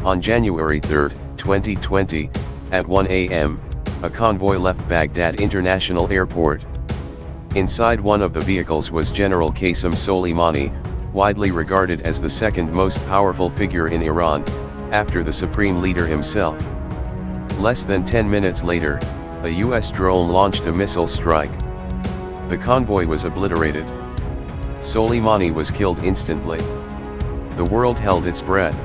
On January 3, 2020, at 1 a.m., a convoy left Baghdad International Airport. Inside one of the vehicles was General Qasem Soleimani, widely regarded as the second most powerful figure in Iran, after the supreme leader himself. Less than 10 minutes later, a U.S. drone launched a missile strike. The convoy was obliterated. Soleimani was killed instantly. The world held its breath.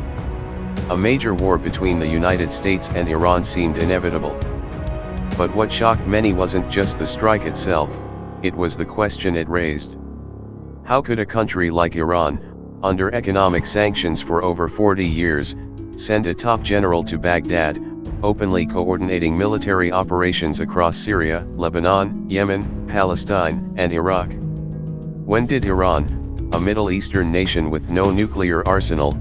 A major war between the United States and Iran seemed inevitable. But what shocked many wasn't just the strike itself, it was the question it raised. How could a country like Iran, under economic sanctions for over 40 years, send a top general to Baghdad, openly coordinating military operations across Syria, Lebanon, Yemen, Palestine, and Iraq? When did Iran, a Middle Eastern nation with no nuclear arsenal,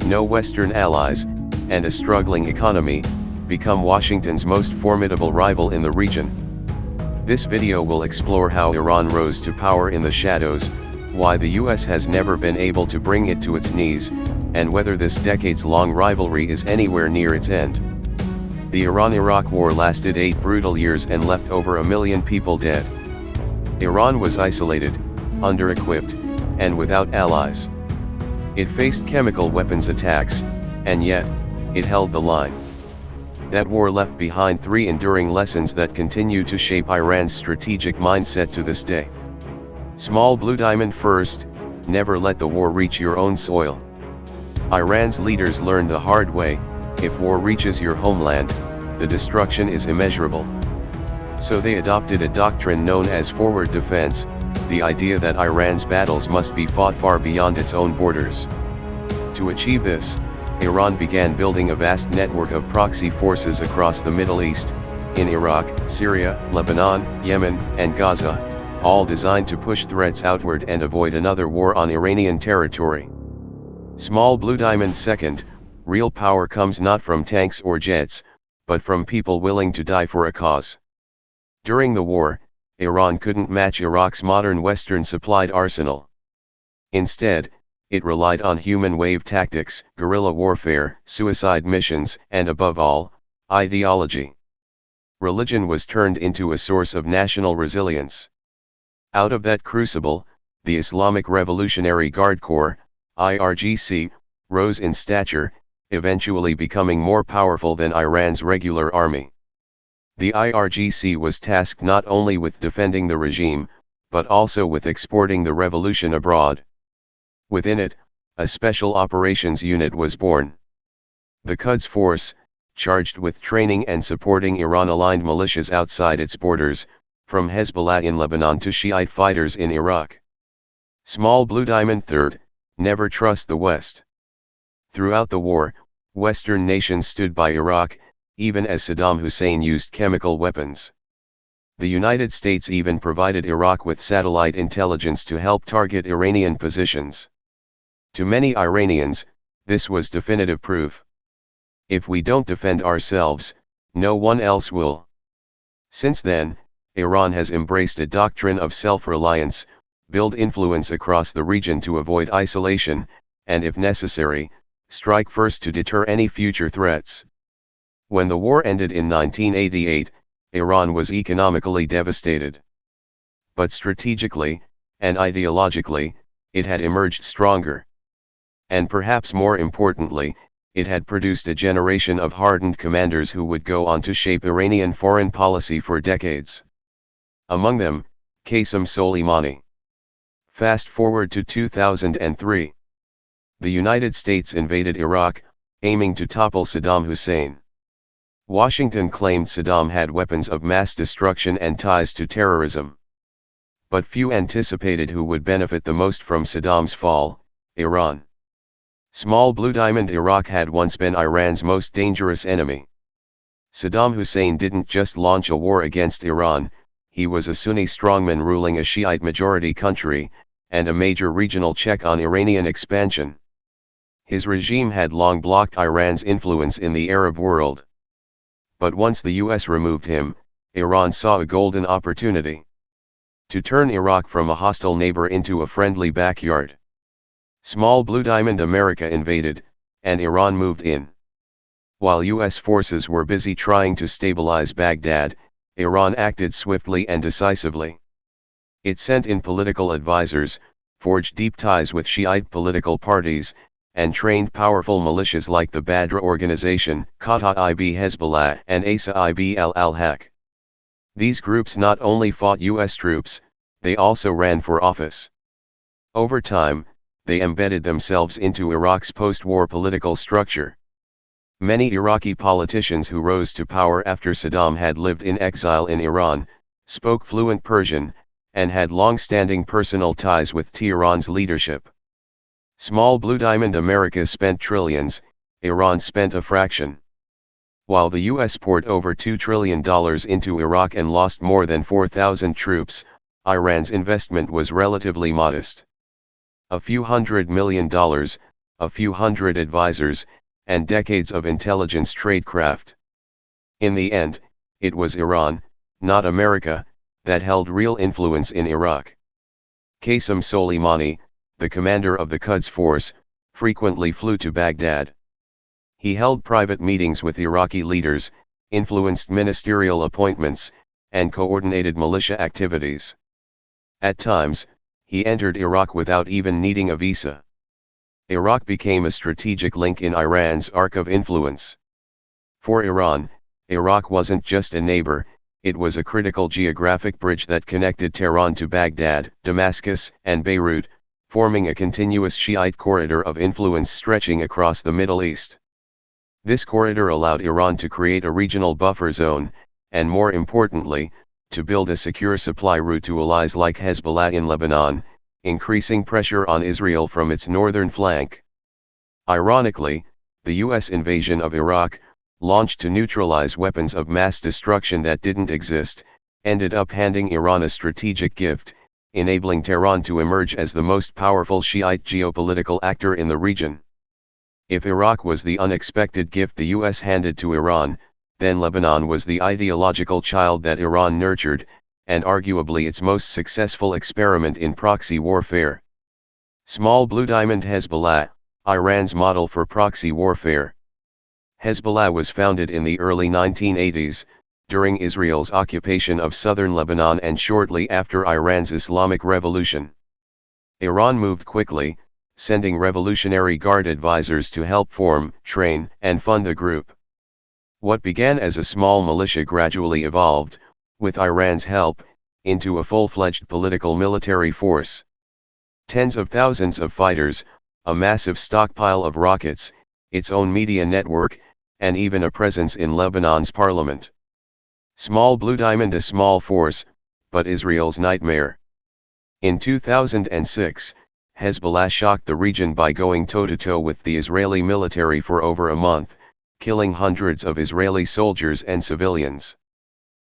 no Western allies, and a struggling economy, become Washington's most formidable rival in the region? This video will explore how Iran rose to power in the shadows, why the US has never been able to bring it to its knees, and whether this decades-long rivalry is anywhere near its end. The Iran-Iraq War lasted 8 brutal years and left over 1 million people dead. Iran was isolated, under-equipped, and without allies. It faced chemical weapons attacks, and yet, it held the line. That war left behind 3 enduring lessons that continue to shape Iran's strategic mindset to this day. Small blue diamond first, never let the war reach your own soil. Iran's leaders learned the hard way, if war reaches your homeland, the destruction is immeasurable. So they adopted a doctrine known as forward defense, the idea that Iran's battles must be fought far beyond its own borders. To achieve this, Iran began building a vast network of proxy forces across the Middle East, in Iraq, Syria, Lebanon, Yemen, and Gaza, all designed to push threats outward and avoid another war on Iranian territory. Small blue diamond second, real power comes not from tanks or jets, but from people willing to die for a cause. During the war, Iran couldn't match Iraq's modern Western-supplied arsenal. Instead, it relied on human wave tactics, guerrilla warfare, suicide missions, and above all, ideology. Religion was turned into a source of national resilience. Out of that crucible, the Islamic Revolutionary Guard Corps, IRGC, rose in stature, eventually becoming more powerful than Iran's regular army. The IRGC was tasked not only with defending the regime, but also with exporting the revolution abroad. Within it, a special operations unit was born. The Quds Force, charged with training and supporting Iran-aligned militias outside its borders, from Hezbollah in Lebanon to Shiite fighters in Iraq. Small blue diamond third, never trust the West. Throughout the war, Western nations stood by Iraq, even as Saddam Hussein used chemical weapons. The United States even provided Iraq with satellite intelligence to help target Iranian positions. To many Iranians, this was definitive proof. If we don't defend ourselves, no one else will. Since then, Iran has embraced a doctrine of self-reliance, build influence across the region to avoid isolation, and if necessary, strike first to deter any future threats. When the war ended in 1988, Iran was economically devastated. But strategically, and ideologically, it had emerged stronger. And perhaps more importantly, it had produced a generation of hardened commanders who would go on to shape Iranian foreign policy for decades. Among them, Qasem Soleimani. Fast forward to 2003. The United States invaded Iraq, aiming to topple Saddam Hussein. Washington claimed Saddam had weapons of mass destruction and ties to terrorism. But few anticipated who would benefit the most from Saddam's fall: Iran. Small blue diamond Iraq had once been Iran's most dangerous enemy. Saddam Hussein didn't just launch a war against Iran, he was a Sunni strongman ruling a Shiite-majority country, and a major regional check on Iranian expansion. His regime had long blocked Iran's influence in the Arab world. But once the US removed him, Iran saw a golden opportunity to turn Iraq from a hostile neighbor into a friendly backyard. Small blue diamond America invaded, and Iran moved in. While US forces were busy trying to stabilize Baghdad, Iran acted swiftly and decisively. It sent in political advisors, forged deep ties with Shiite political parties, and trained powerful militias like the Badr organization, Kataib Hezbollah and Asaib al-Haq. These groups not only fought US troops, they also ran for office. Over time, they embedded themselves into Iraq's post-war political structure. Many Iraqi politicians who rose to power after Saddam had lived in exile in Iran, spoke fluent Persian, and had long-standing personal ties with Tehran's leadership. Small Blue Diamond America spent trillions, Iran spent a fraction. While the US poured over $2 trillion into Iraq and lost more than 4,000 troops, Iran's investment was relatively modest. A few $100 million, a few hundred advisors, and decades of intelligence tradecraft. In the end, it was Iran, not America, that held real influence in Iraq. Qasem Soleimani, the commander of the Quds force, frequently flew to Baghdad. He held private meetings with Iraqi leaders, influenced ministerial appointments, and coordinated militia activities. At times, he entered Iraq without even needing a visa. Iraq became a strategic link in Iran's arc of influence. For Iran, Iraq wasn't just a neighbor, it was a critical geographic bridge that connected Tehran to Baghdad, Damascus, and Beirut, forming a continuous Shiite corridor of influence stretching across the Middle East. This corridor allowed Iran to create a regional buffer zone, and more importantly, to build a secure supply route to allies like Hezbollah in Lebanon, increasing pressure on Israel from its northern flank. Ironically, the US invasion of Iraq, launched to neutralize weapons of mass destruction that didn't exist, ended up handing Iran a strategic gift, enabling Tehran to emerge as the most powerful Shiite geopolitical actor in the region. If Iraq was the unexpected gift the US handed to Iran, then Lebanon was the ideological child that Iran nurtured, and arguably its most successful experiment in proxy warfare. Small Blue Diamond Hezbollah, Iran's model for proxy warfare. Hezbollah was founded in the early 1980s, during Israel's occupation of southern Lebanon and shortly after Iran's Islamic Revolution. Iran moved quickly, sending Revolutionary Guard advisors to help form, train, and fund the group. What began as a small militia gradually evolved, with Iran's help, into a full-fledged political military force. Tens of thousands of fighters, a massive stockpile of rockets, its own media network, and even a presence in Lebanon's parliament. Small Blue Diamond, a small force, but Israel's nightmare. In 2006, Hezbollah shocked the region by going toe-to-toe with the Israeli military for over a month, killing hundreds of Israeli soldiers and civilians.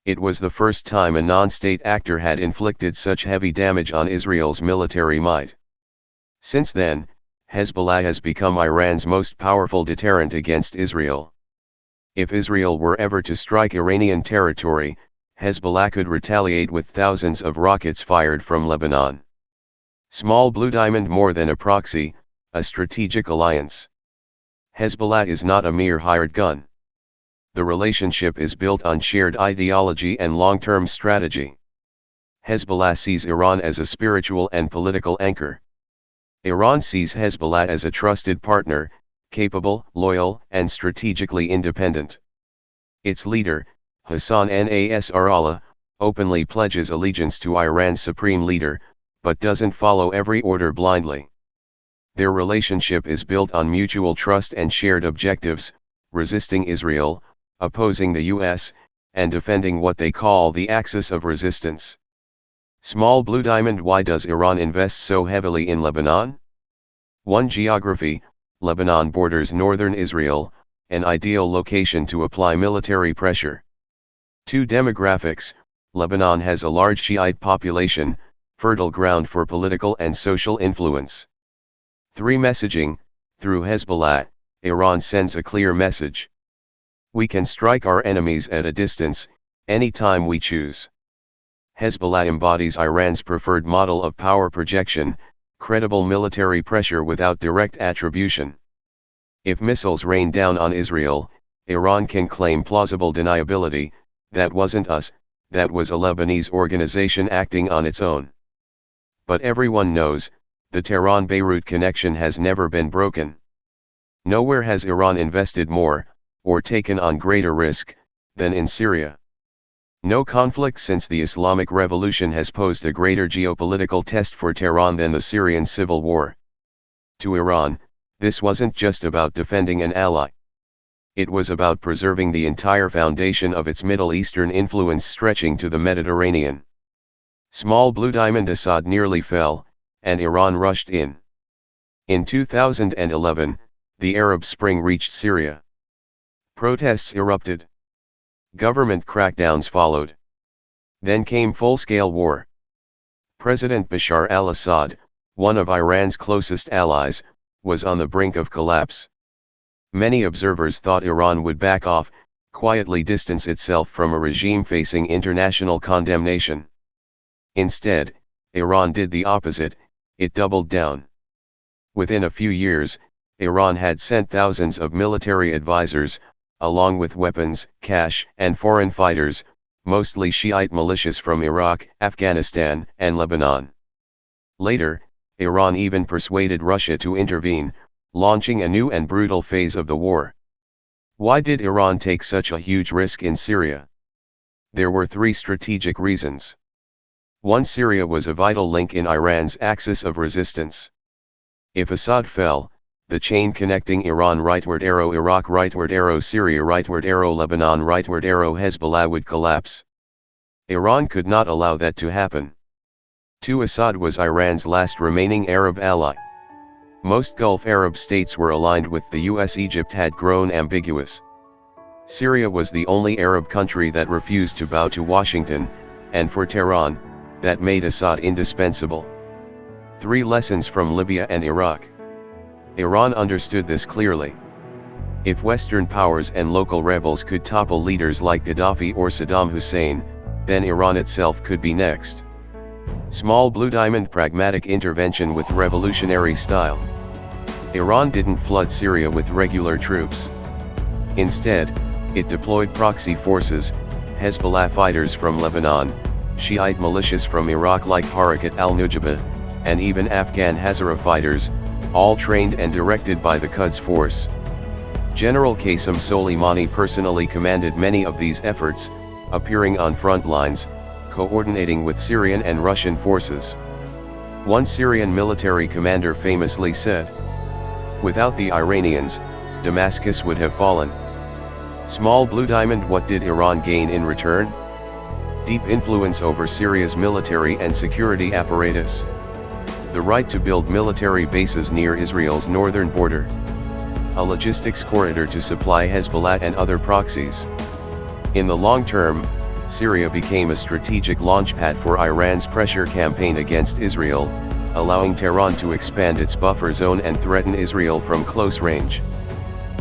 It was the first time a non-state actor had inflicted such heavy damage on Israel's military might. Since then, Hezbollah has become Iran's most powerful deterrent against Israel. If Israel were ever to strike Iranian territory, Hezbollah could retaliate with thousands of rockets fired from Lebanon. Small Blue Diamond, more than a proxy, a strategic alliance. Hezbollah is not a mere hired gun. The relationship is built on shared ideology and long-term strategy. Hezbollah sees Iran as a spiritual and political anchor. Iran sees Hezbollah as a trusted partner, capable, loyal, and strategically independent. Its leader, Hassan Nasrallah, openly pledges allegiance to Iran's supreme leader, but doesn't follow every order blindly. Their relationship is built on mutual trust and shared objectives, resisting Israel, opposing the US, and defending what they call the axis of resistance. Small Blue Diamond, why does Iran invest so heavily in Lebanon? 1. Geography. Lebanon borders northern Israel, an ideal location to apply military pressure. 2. Demographics. Lebanon has a large Shiite population, fertile ground for political and social influence. 3. Messaging. Through Hezbollah, Iran sends a clear message. We can strike our enemies at a distance, anytime we choose. Hezbollah embodies Iran's preferred model of power projection, credible military pressure without direct attribution. If missiles rain down on Israel, Iran can claim plausible deniability, that wasn't us, that was a Lebanese organization acting on its own. But everyone knows, the Tehran-Beirut connection has never been broken. Nowhere has Iran invested more, or taken on greater risk, than in Syria. No conflict since the Islamic Revolution has posed a greater geopolitical test for Tehran than the Syrian civil war. To Iran, this wasn't just about defending an ally. It was about preserving the entire foundation of its Middle Eastern influence stretching to the Mediterranean. Small blue diamond Assad nearly fell, and Iran rushed in. In 2011, the Arab Spring reached Syria. Protests erupted. Government crackdowns followed. Then came full-scale war. President Bashar al-Assad, one of Iran's closest allies, was on the brink of collapse. Many observers thought Iran would back off, quietly distance itself from a regime facing international condemnation. Instead, Iran did the opposite, it doubled down. Within a few years, Iran had sent thousands of military advisors, along with weapons, cash, and foreign fighters, mostly Shiite militias from Iraq, Afghanistan, and Lebanon. Later, Iran even persuaded Russia to intervene, launching a new and brutal phase of the war. Why did Iran take such a huge risk in Syria? There were three strategic reasons. 1. Syria was a vital link in Iran's axis of resistance. If Assad fell, the chain connecting Iran rightward arrow Iraq rightward arrow Syria rightward arrow Lebanon rightward arrow Hezbollah would collapse. Iran could not allow that to happen. 2. Assad was Iran's last remaining Arab ally. Most Gulf Arab states were aligned with the US. Egypt had grown ambiguous. Syria was the only Arab country that refused to bow to Washington, and for Tehran, that made Assad indispensable. 3. Lessons from Libya and Iraq. Iran understood this clearly. If Western powers and local rebels could topple leaders like Gaddafi or Saddam Hussein, then Iran itself could be next. Small blue diamond pragmatic intervention with revolutionary style. Iran didn't flood Syria with regular troops. Instead, it deployed proxy forces, Hezbollah fighters from Lebanon, Shiite militias from Iraq like Harakat al-Nujaba, and even Afghan Hazara fighters, all trained and directed by the Quds Force. General Qasem Soleimani personally commanded many of these efforts, appearing on front lines, coordinating with Syrian and Russian forces. One Syrian military commander famously said, "Without the Iranians, Damascus would have fallen." Small blue diamond. What did Iran gain in return? Deep influence over Syria's military and security apparatus. The right to build military bases near Israel's northern border. A logistics corridor to supply Hezbollah and other proxies. In the long term, Syria became a strategic launchpad for Iran's pressure campaign against Israel, allowing Tehran to expand its buffer zone and threaten Israel from close range.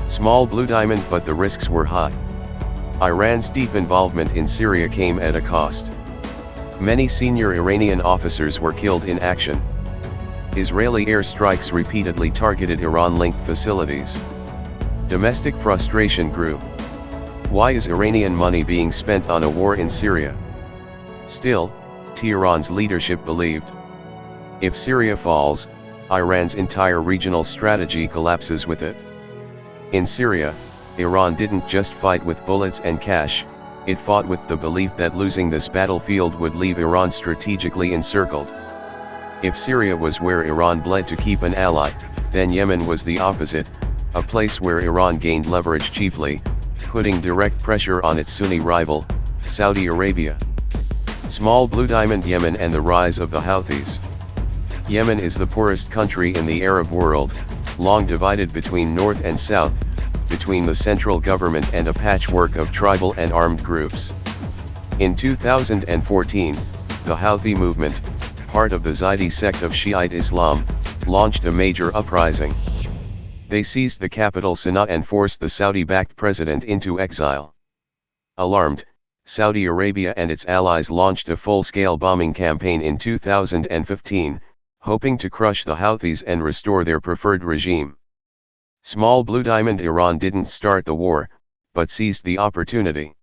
Small blue diamond. But the risks were high. Iran's deep involvement in Syria came at a cost. Many senior Iranian officers were killed in action. Israeli airstrikes repeatedly targeted Iran-linked facilities. Domestic frustration grew. Why is Iranian money being spent on a war in Syria? Still, Tehran's leadership believed, if Syria falls, Iran's entire regional strategy collapses with it. In Syria, Iran didn't just fight with bullets and cash, it fought with the belief that losing this battlefield would leave Iran strategically encircled. If Syria was where Iran bled to keep an ally, then Yemen was the opposite, a place where Iran gained leverage cheaply, putting direct pressure on its Sunni rival, Saudi Arabia. Small blue diamond. Yemen and the rise of the Houthis. Yemen is the poorest country in the Arab world, long divided between north and south, between the central government and a patchwork of tribal and armed groups. In 2014, the Houthi movement, part of the Zaidi sect of Shiite Islam, launched a major uprising. They seized the capital Sana'a and forced the Saudi-backed president into exile. Alarmed, Saudi Arabia and its allies launched a full-scale bombing campaign in 2015, hoping to crush the Houthis and restore their preferred regime. Small blue diamond. Iran didn't start the war, but seized the opportunity.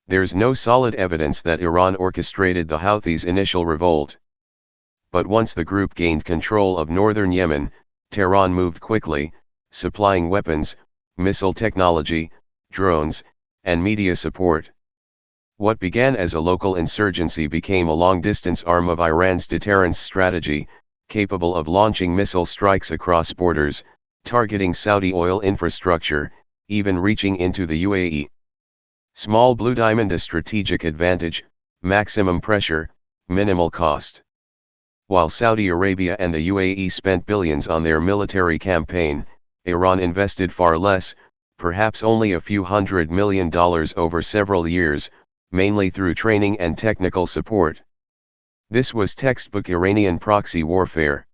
There's no solid evidence that Iran orchestrated the Houthis' initial revolt. But once the group gained control of northern Yemen, Tehran moved quickly, supplying weapons, missile technology, drones, and media support. What began as a local insurgency became a long-distance arm of Iran's deterrence strategy, capable of launching missile strikes across borders, targeting Saudi oil infrastructure, even reaching into the UAE. Small blue diamond: a strategic advantage, maximum pressure, minimal cost. While Saudi Arabia and the UAE spent billions on their military campaign, Iran invested far less, perhaps only a few $100 million over several years, mainly through training and technical support. This was textbook Iranian proxy warfare.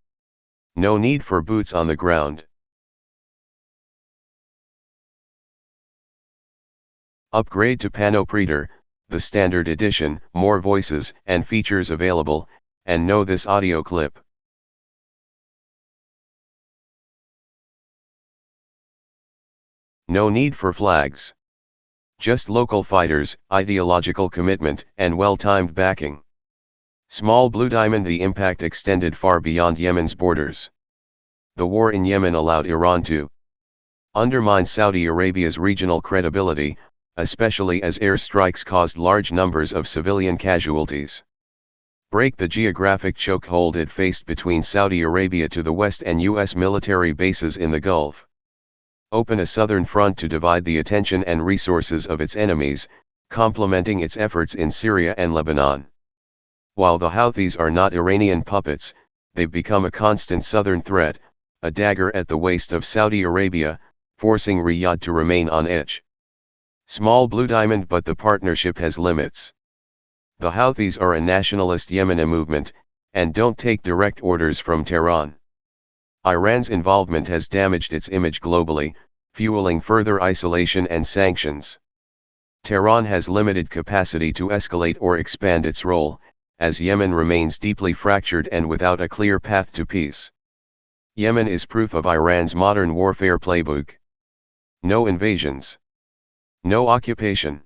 No need for boots on the ground. Upgrade to Panopreader, the standard edition, more voices and features available, and know this audio clip. No need for flags. Just local fighters, ideological commitment, and well-timed backing. Small blue diamond: the impact extended far beyond Yemen's borders. The war in Yemen allowed Iran to undermine Saudi Arabia's regional credibility, especially as airstrikes caused large numbers of civilian casualties. Break the geographic chokehold it faced between Saudi Arabia to the west and U.S. military bases in the Gulf. Open a southern front to divide the attention and resources of its enemies, complementing its efforts in Syria and Lebanon. While the Houthis are not Iranian puppets, they've become a constant southern threat, a dagger at the waist of Saudi Arabia, forcing Riyadh to remain on edge. Small blue diamond: but the partnership has limits. The Houthis are a nationalist Yemeni movement, and don't take direct orders from Tehran. Iran's involvement has damaged its image globally, fueling further isolation and sanctions. Tehran has limited capacity to escalate or expand its role, as Yemen remains deeply fractured and without a clear path to peace. Yemen is proof of Iran's modern warfare playbook. No invasions. No occupation.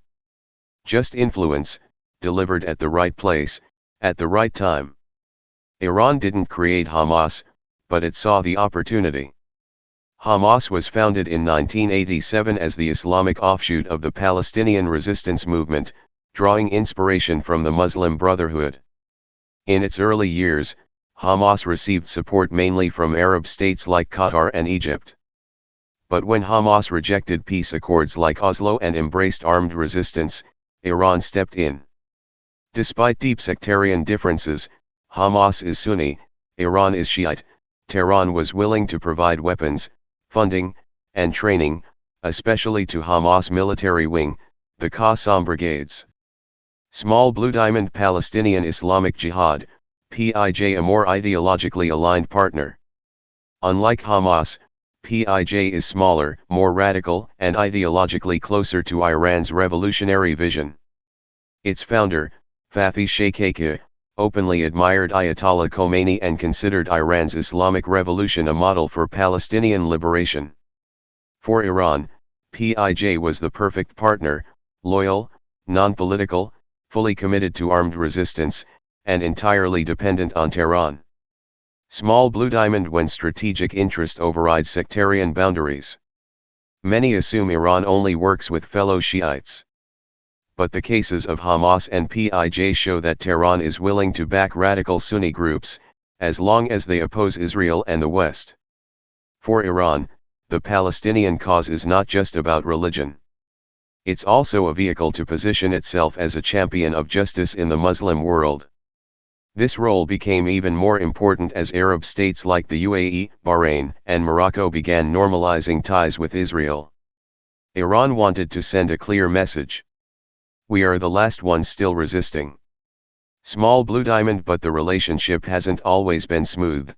Just influence, delivered at the right place, at the right time. Iran didn't create Hamas, but it saw the opportunity. Hamas was founded in 1987 as the Islamic offshoot of the Palestinian resistance movement, drawing inspiration from the Muslim Brotherhood. In its early years, Hamas received support mainly from Arab states like Qatar and Egypt. But when Hamas rejected peace accords like Oslo and embraced armed resistance, Iran stepped in. Despite deep sectarian differences, Hamas is Sunni, Iran is Shiite. Tehran was willing to provide weapons, funding, and training, especially to Hamas' military wing, the Qasem brigades. Small blue diamond: Palestinian Islamic Jihad, PIJ, a more ideologically aligned partner. Unlike Hamas, PIJ is smaller, more radical, and ideologically closer to Iran's revolutionary vision. Its founder, Fathi Sheikh, openly admired Ayatollah Khomeini and considered Iran's Islamic Revolution a model for Palestinian liberation. For Iran, PIJ was the perfect partner, loyal, non-political, fully committed to armed resistance, and entirely dependent on Tehran. Small blue diamond: when strategic interest overrides sectarian boundaries. Many assume Iran only works with fellow Shiites. But the cases of Hamas and PIJ show that Tehran is willing to back radical Sunni groups, as long as they oppose Israel and the West. For Iran, the Palestinian cause is not just about religion. It's also a vehicle to position itself as a champion of justice in the Muslim world. This role became even more important as Arab states like the UAE, Bahrain, and Morocco began normalizing ties with Israel. Iran wanted to send a clear message. We are the last ones still resisting. Small blue diamond: but the relationship hasn't always been smooth.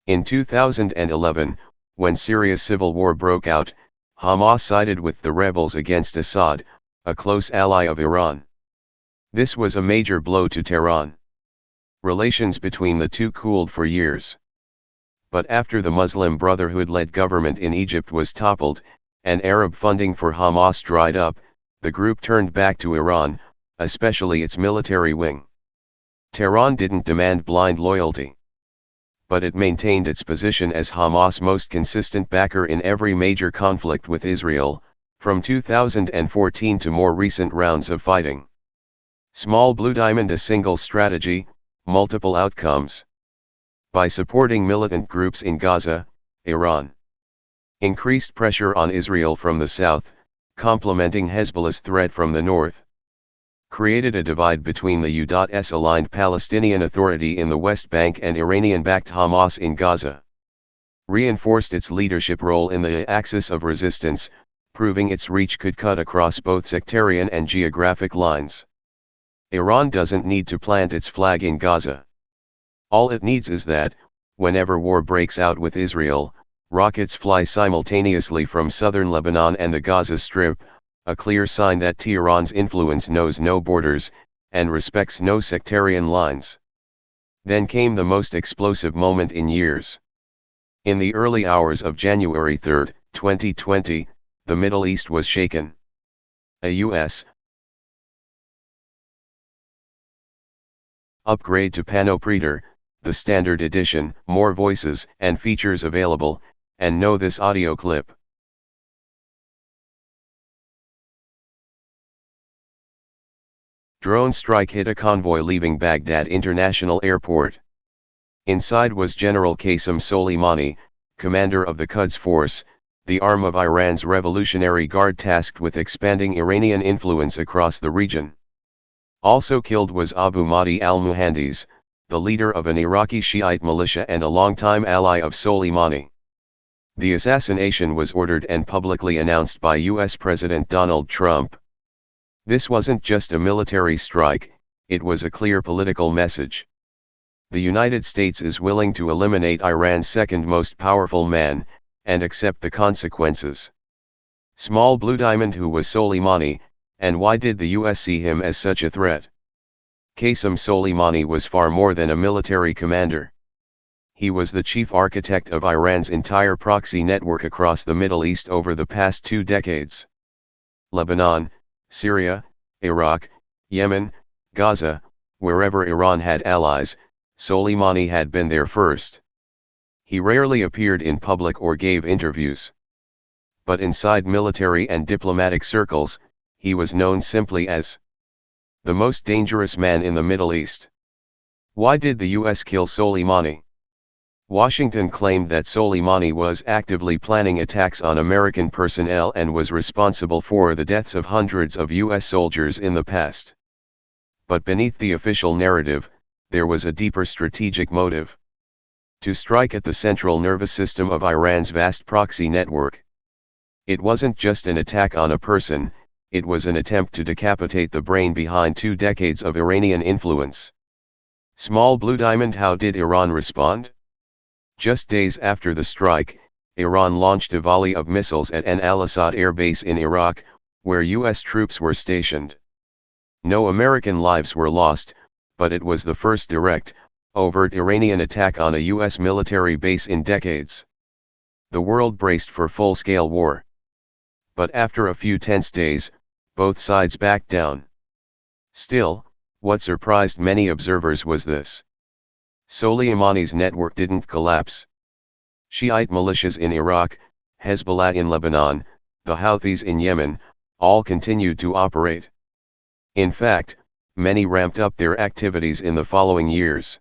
In 2011, when Syria's civil war broke out, Hamas sided with the rebels against Assad, a close ally of Iran. This was a major blow to Tehran. Relations between the two cooled for years. But after the Muslim Brotherhood-led government in Egypt was toppled, and Arab funding for Hamas dried up, the group turned back to Iran, especially its military wing. Tehran didn't demand blind loyalty, but it maintained its position as Hamas' most consistent backer in every major conflict with Israel, from 2014 to more recent rounds of fighting. Small Blue Diamond: a single strategy, multiple outcomes. By supporting militant groups in Gaza, Iran increased pressure on Israel from the south, complementing Hezbollah's threat from the north, created a divide between the U.S.-aligned Palestinian Authority in the West Bank and Iranian-backed Hamas in Gaza, reinforced its leadership role in the axis of resistance, proving its reach could cut across both sectarian and geographic lines. Iran doesn't need to plant its flag in Gaza. All it needs is that, whenever war breaks out with Israel, rockets fly simultaneously from southern Lebanon and the Gaza Strip, a clear sign that Tehran's influence knows no borders, and respects no sectarian lines. Then came the most explosive moment in years. In the early hours of January 3, 2020, the Middle East was shaken. A U.S. upgrade to Panopreader, the standard edition, more voices and features available, and know this audio clip. Drone strike hit a convoy leaving Baghdad International Airport. Inside was General Qasem Soleimani, commander of the Quds Force, the arm of Iran's Revolutionary Guard tasked with expanding Iranian influence across the region. Also killed was Abu Mahdi al-Muhandis, the leader of an Iraqi Shiite militia and a longtime ally of Soleimani. The assassination was ordered and publicly announced by U.S. President Donald Trump. This wasn't just a military strike, it was a clear political message. The United States is willing to eliminate Iran's second most powerful man, and accept the consequences. Small Blue Diamond: who was Soleimani, and why did the US see him as such a threat? Qasem Soleimani was far more than a military commander. He was the chief architect of Iran's entire proxy network across the Middle East over the past 2 decades. Lebanon, Syria, Iraq, Yemen, Gaza, wherever Iran had allies, Soleimani had been there first. He rarely appeared in public or gave interviews. But inside military and diplomatic circles, he was known simply as the most dangerous man in the Middle East. Why did the US kill Soleimani? Washington claimed that Soleimani was actively planning attacks on American personnel and was responsible for the deaths of hundreds of US soldiers in the past. But beneath the official narrative, there was a deeper strategic motive: to strike at the central nervous system of Iran's vast proxy network. It wasn't just an attack on a person, it was an attempt to decapitate the brain behind 2 decades of Iranian influence. Small Blue Diamond: how did Iran respond? Just days after the strike, Iran launched a volley of missiles at an al-Assad air base in Iraq, where US troops were stationed. No American lives were lost, but it was the first direct, overt Iranian attack on a US military base in decades. The world braced for full-scale war. But after a few tense days, both sides backed down. Still, what surprised many observers was this: Soleimani's network didn't collapse. Shiite militias in Iraq, Hezbollah in Lebanon, the Houthis in Yemen, all continued to operate. In fact, many ramped up their activities in the following years.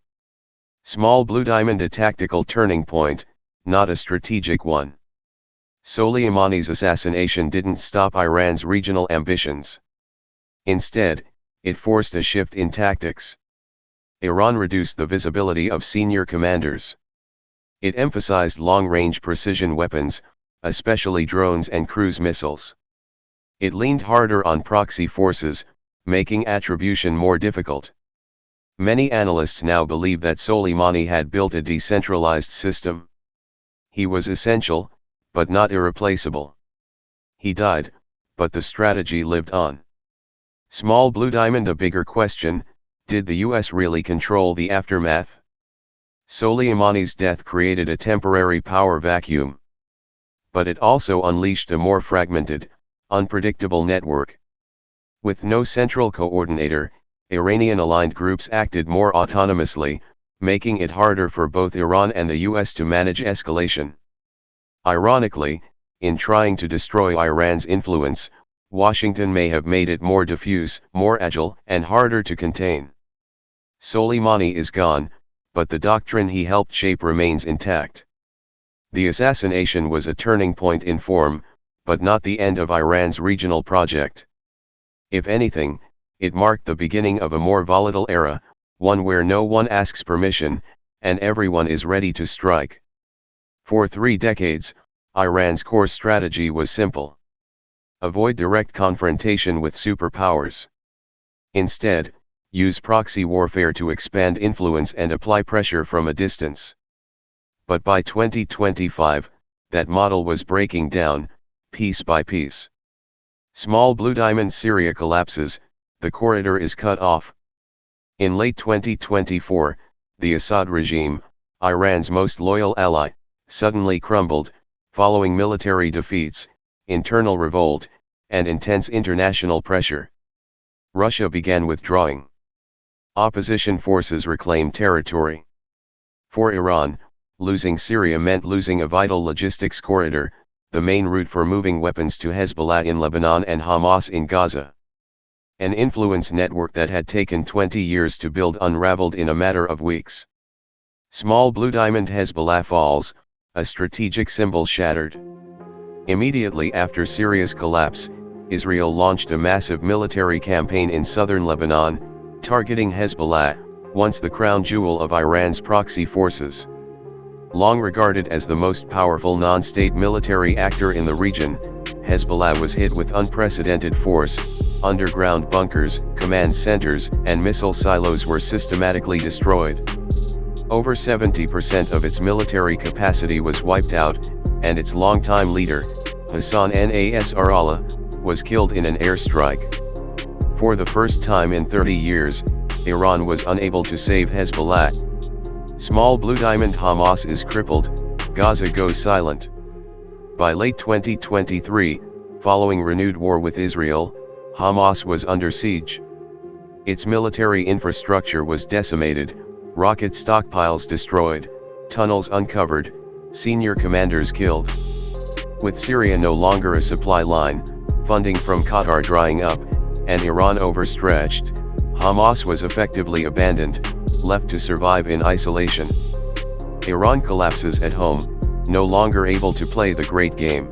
Small Blue Diamond: a tactical turning point, not a strategic one. Soleimani's assassination didn't stop Iran's regional ambitions. Instead, it forced a shift in tactics. Iran reduced the visibility of senior commanders. It emphasized long-range precision weapons, especially drones and cruise missiles. It leaned harder on proxy forces, making attribution more difficult. Many analysts now believe that Soleimani had built a decentralized system. He was essential, but not irreplaceable. He died, but the strategy lived on. Small Blue Diamond: a bigger question: did the US really control the aftermath? Soleimani's death created a temporary power vacuum. but it also unleashed a more fragmented, unpredictable network. With no central coordinator, Iranian-aligned groups acted more autonomously, making it harder for both Iran and the US to manage escalation. Ironically, in trying to destroy Iran's influence, Washington may have made it more diffuse, more agile, and harder to contain. Soleimani is gone, but the doctrine he helped shape remains intact. The assassination was a turning point in form, but not the end of Iran's regional project. If anything, it marked the beginning of a more volatile era, one where no one asks permission, and everyone is ready to strike. For 3 decades, Iran's core strategy was simple. Avoid direct confrontation with superpowers. Instead, use proxy warfare to expand influence and apply pressure from a distance. But by 2025, that model was breaking down, piece by piece. Small Blue Diamond Syria collapses, the corridor is cut off. In late 2024, the Assad regime, Iran's most loyal ally, suddenly crumbled, following military defeats, internal revolt, and intense international pressure. Russia began withdrawing. Opposition forces reclaimed territory. For Iran, losing Syria meant losing a vital logistics corridor, the main route for moving weapons to Hezbollah in Lebanon and Hamas in Gaza. An influence network that had taken 20 years to build unraveled in a matter of weeks. Small Blue Diamond Hezbollah falls, a strategic symbol shattered. Immediately after Syria's collapse, Israel launched a massive military campaign in southern Lebanon, targeting Hezbollah, once the crown jewel of Iran's proxy forces. Long regarded as the most powerful non-state military actor in the region, Hezbollah was hit with unprecedented force. Underground bunkers, command centers, and missile silos were systematically destroyed. Over 70% of its military capacity was wiped out, and its longtime leader, Hassan Nasrallah, was killed in an airstrike. For the first time in 30 years, Iran was unable to save Hezbollah. Small Blue Diamond Hamas is crippled, Gaza goes silent. By late 2023, following renewed war with Israel, Hamas was under siege. Its military infrastructure was decimated, rocket stockpiles destroyed, tunnels uncovered, senior commanders killed. With Syria no longer a supply line, funding from Qatar drying up, and Iran overstretched, Hamas was effectively abandoned, left to survive in isolation. Iran collapses at home, no longer able to play the great game.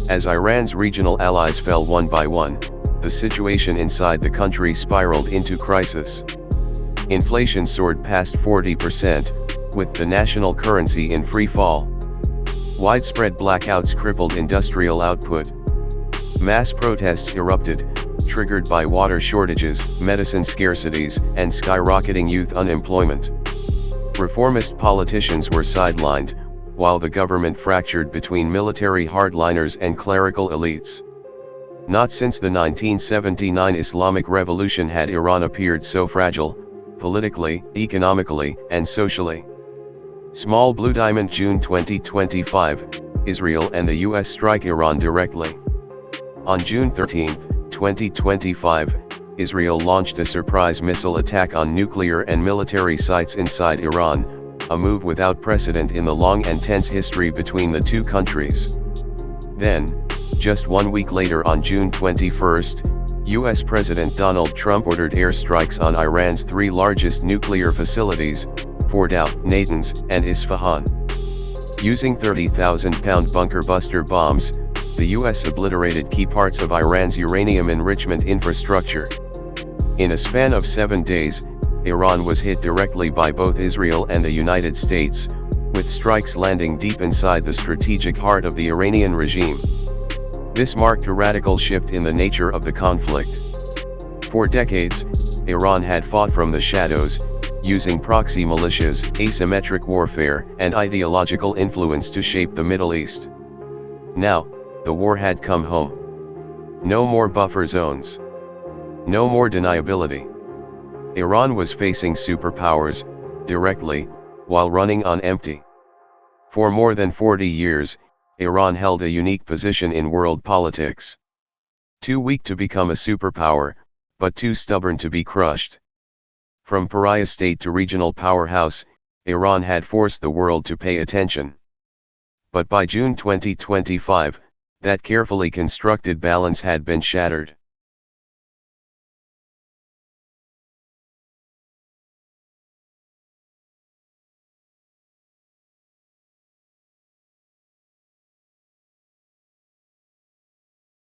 As Iran's regional allies fell one by one, the situation inside the country spiraled into crisis. Inflation soared past 40%, with the national currency in free fall. Widespread blackouts crippled industrial output. Mass protests erupted, triggered by water shortages, medicine scarcities, and skyrocketing youth unemployment. Reformist politicians were sidelined, while the government fractured between military hardliners and clerical elites. Not since the 1979 Islamic Revolution had Iran appeared so fragile, politically, economically, and socially. Small Blue Diamond June 2025, Israel and the US strike Iran directly. On June 13, 2025, Israel launched a surprise missile attack on nuclear and military sites inside Iran, a move without precedent in the long and tense history between the two countries. Then, just 1 week later on June 21, US President Donald Trump ordered airstrikes on Iran's 3 largest nuclear facilities, Fordow, Natanz, and Isfahan. Using 30,000-pound bunker buster bombs, the US obliterated key parts of Iran's uranium enrichment infrastructure. In a span of 7 days, Iran was hit directly by both Israel and the United States, with strikes landing deep inside the strategic heart of the Iranian regime. This marked a radical shift in the nature of the conflict. For decades, Iran had fought from the shadows, using proxy militias, asymmetric warfare, and ideological influence to shape the Middle East. Now, the war had come home. No more buffer zones. No more deniability. Iran was facing superpowers, directly, while running on empty. For more than 40 years, Iran held a unique position in world politics. Too weak to become a superpower, but too stubborn to be crushed. From pariah state to regional powerhouse, Iran had forced the world to pay attention. But by June 2025, that carefully constructed balance had been shattered.